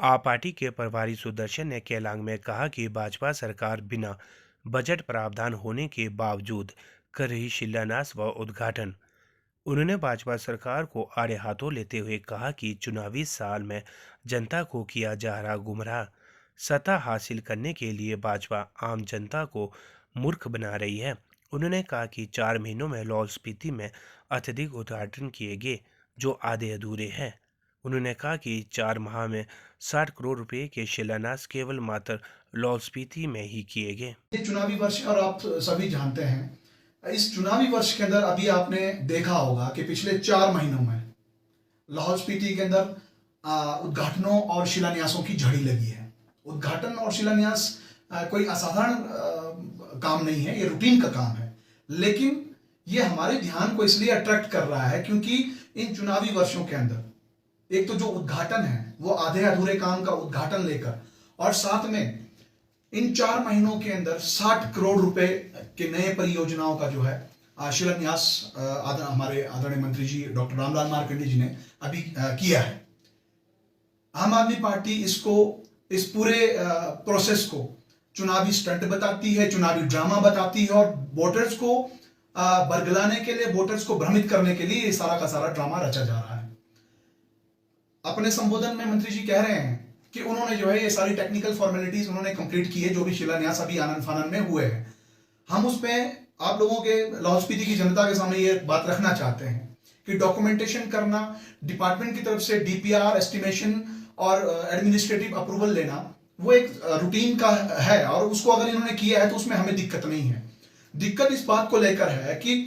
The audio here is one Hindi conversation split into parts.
आप पार्टी के प्रभारी सुदर्शन ने केलांग में कहा कि भाजपा सरकार बिना बजट प्रावधान होने के बावजूद कर रही शिलान्यास व उद्घाटन। उन्होंने भाजपा सरकार को आड़े हाथों लेते हुए कहा कि चुनावी साल में जनता को किया जा रहा गुमराह। सत्ता हासिल करने के लिए भाजपा आम जनता को मूर्ख बना रही है। उन्होंने कहा कि 4 महीनों में लाहौल स्पीति में अत्यधिक उद्घाटन किए गए जो आधे अधूरे हैं। उन्होंने कहा कि 4 माह में 60 करोड़ रुपए के शिलान्यास केवल मात्र लाहौल स्पीति में ही किए गए। ये चुनावी वर्ष है और आप सभी जानते हैं इस चुनावी वर्ष के अंदर अभी आपने देखा होगा कि पिछले 4 महीनों में लाहौल स्पीति के अंदर उद्घाटनों और शिलान्यासों की झड़ी लगी है। उद्घाटन और शिलान्यास कोई असाधारण काम नहीं है, ये रूटीन का काम है। लेकिन ये हमारे ध्यान को इसलिए अट्रैक्ट कर रहा है क्योंकि इन चुनावी वर्षों के अंदर एक तो जो उद्घाटन है वो आधे अधूरे काम का उद्घाटन लेकर, और साथ में इन 4 महीनों के अंदर 60 करोड़ रुपए के नए परियोजनाओं का जो है शिलान्यास हमारे आदरणीय मंत्री जी डॉक्टर रामलाल मार्कंडे जी ने अभी किया है। आम आदमी पार्टी इस पूरे प्रोसेस को चुनावी स्टंट बताती है, चुनावी ड्रामा बताती है, और वोटर्स को बरगलाने के लिए, वोटर्स को भ्रमित करने के लिए ये सारा का सारा ड्रामा रचा जा रहा है। अपने संबोधन में मंत्री जी कह रहे हैं कि उन्होंने जो है ये सारी टेक्निकल फॉर्मेलिटीज उन्होंने कंप्लीट की है, जो भी शिलान्यास अभी आनन फानन में हुए हैं। हम उसमें आप लोगों के लाहौल स्पीति की जनता के सामने ये बात रखना चाहते हैं कि डॉक्यूमेंटेशन करना, डिपार्टमेंट की तरफ से डीपीआर एस्टिमेशन और एडमिनिस्ट्रेटिव अप्रूवल लेना वो एक रूटीन का है, और उसको अगर इन्होंने किया है तो उसमें हमें दिक्कत नहीं है। दिक्कत इस बात को लेकर है कि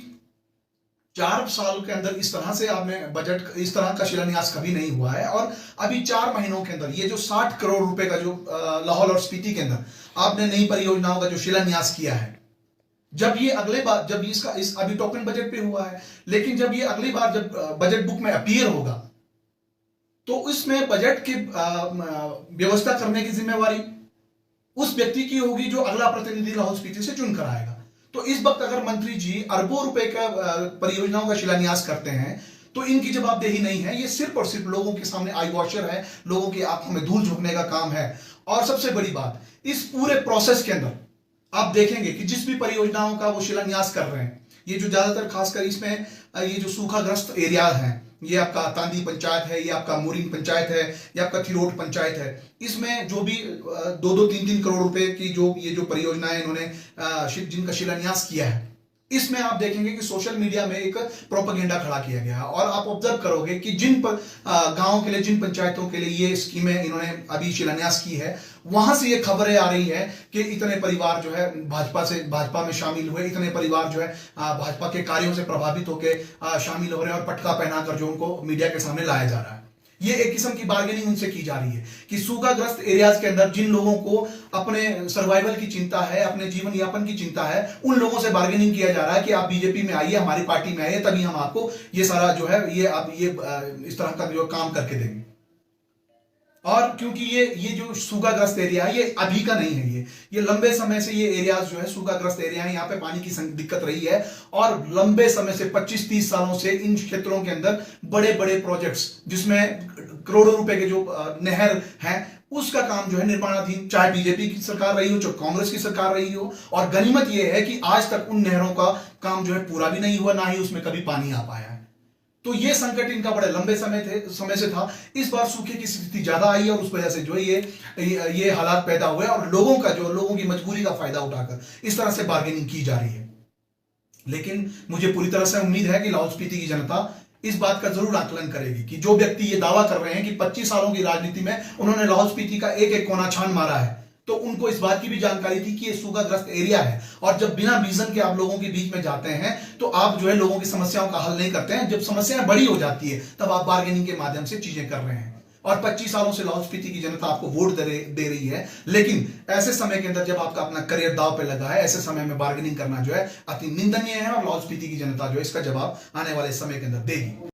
4 साल के अंदर इस तरह से आपने बजट, इस तरह का शिलान्यास कभी नहीं हुआ है, और अभी 4 महीनों के अंदर ये जो 60 करोड़ रुपए का जो लाहौल और स्पीति के अंदर आपने नई परियोजनाओं का जो शिलान्यास किया है, जब ये अगले बार, जब इसका इस अभी टोकन बजट पे हुआ है, लेकिन जब ये अगली बार जब बजट बुक में अपीयर होगा तो इसमें बजट की व्यवस्था करने की जिम्मेवारी उस व्यक्ति की होगी जो अगला प्रतिनिधि लाहौल स्पीति से चुनकर आएगा। तो इस वक्त अगर मंत्री जी अरबों रुपए का परियोजनाओं का शिलान्यास करते हैं तो इनकी जवाबदेही नहीं है, ये सिर्फ और सिर्फ लोगों के सामने आई वॉशर है, लोगों की आंखों में धूल झोंकने का काम है। और सबसे बड़ी बात, इस पूरे प्रोसेस के अंदर आप देखेंगे कि जिस भी परियोजनाओं का वो शिलान्यास कर रहे हैं, ये जो ज्यादातर खासकर इसमें ये जो सूखाग्रस्त एरिया हैं, ये आपका तांदी पंचायत है, ये आपका मोरिंग पंचायत है, ये आपका थिरोट पंचायत है, इसमें जो भी 2-3 करोड़ रुपए की जो ये जो परियोजनाएं इन्होंने जिनका शिलान्यास किया है, इसमें आप देखेंगे कि सोशल मीडिया में एक प्रोपेगेंडा खड़ा किया गया है। और आप ऑब्जर्व करोगे कि जिन गांवों के लिए, जिन पंचायतों के लिए ये स्कीमें इन्होंने अभी शिलान्यास की है, वहां से ये खबरें आ रही है कि इतने परिवार जो है भाजपा में शामिल हुए, इतने परिवार जो है भाजपा के कार्यों से प्रभावित होकर शामिल हो रहे हैं, और पटका पहनाकर जो उनको मीडिया के सामने लाया जा रहा है। ये एक किस्म की बार्गेनिंग उनसे की जा रही है कि सूखाग्रस्त एरियाज के अंदर जिन लोगों को अपने सर्वाइवल की चिंता है, अपने जीवन यापन की चिंता है, उन लोगों से बार्गेनिंग किया जा रहा है कि आप बीजेपी में आइए, हमारी पार्टी में आइए, तभी हम आपको ये सारा जो है ये इस तरह का जो काम करके देंगे। और क्योंकि ये जो सूखाग्रस्त एरिया है ये अभी का नहीं है, ये लंबे समय से ये एरियाज जो है सूखाग्रस्त एरिया है, यहाँ पे पानी की दिक्कत रही है, और लंबे समय से 25-30 सालों से इन क्षेत्रों के अंदर बड़े बड़े प्रोजेक्ट्स जिसमें करोड़ों रुपए के जो नहर हैं उसका काम जो है निर्माणाधीन, चाहे बीजेपी की सरकार रही हो, चाहे कांग्रेस की सरकार रही हो। और गनीमत यह है कि आज तक उन नहरों का काम जो है पूरा भी नहीं हुआ, ना ही उसमें कभी पानी आ पाया है। तो ये संकट इनका बड़े लंबे समय से था। इस बार सूखे की स्थिति ज्यादा आई है और उस वजह से जो है ये हालात पैदा हुए, और लोगों की मजबूरी का फायदा उठाकर इस तरह से बार्गेनिंग की जा रही है। लेकिन मुझे पूरी तरह से उम्मीद है कि लाहौल स्पीति की जनता इस बात का जरूर आकलन करेगी कि जो व्यक्ति ये दावा कर रहे हैं कि 25 सालों की राजनीति में उन्होंने लाहौल स्पीति का एक एक कोना छान मारा है, तो उनको इस बात की भी जानकारी थी कि ये सूखाग्रस्त एरिया है, और जब बिना विजन के आप लोगों के बीच में जाते हैं तो आप जो है लोगों की समस्याओं का हल नहीं करते हैं। जब समस्याएं बड़ी हो जाती है तब आप बार्गेनिंग के माध्यम से चीजें कर रहे हैं। और 25 सालों से लाहौल स्पीति की जनता आपको वोट दे रही है, लेकिन ऐसे समय के अंदर जब आपका अपना करियर दांव पे लगा है, ऐसे समय में बार्गेनिंग करना जो है अति निंदनीय है, और लाहौल स्पीति की जनता जो है इसका जवाब आने वाले समय के अंदर देगी।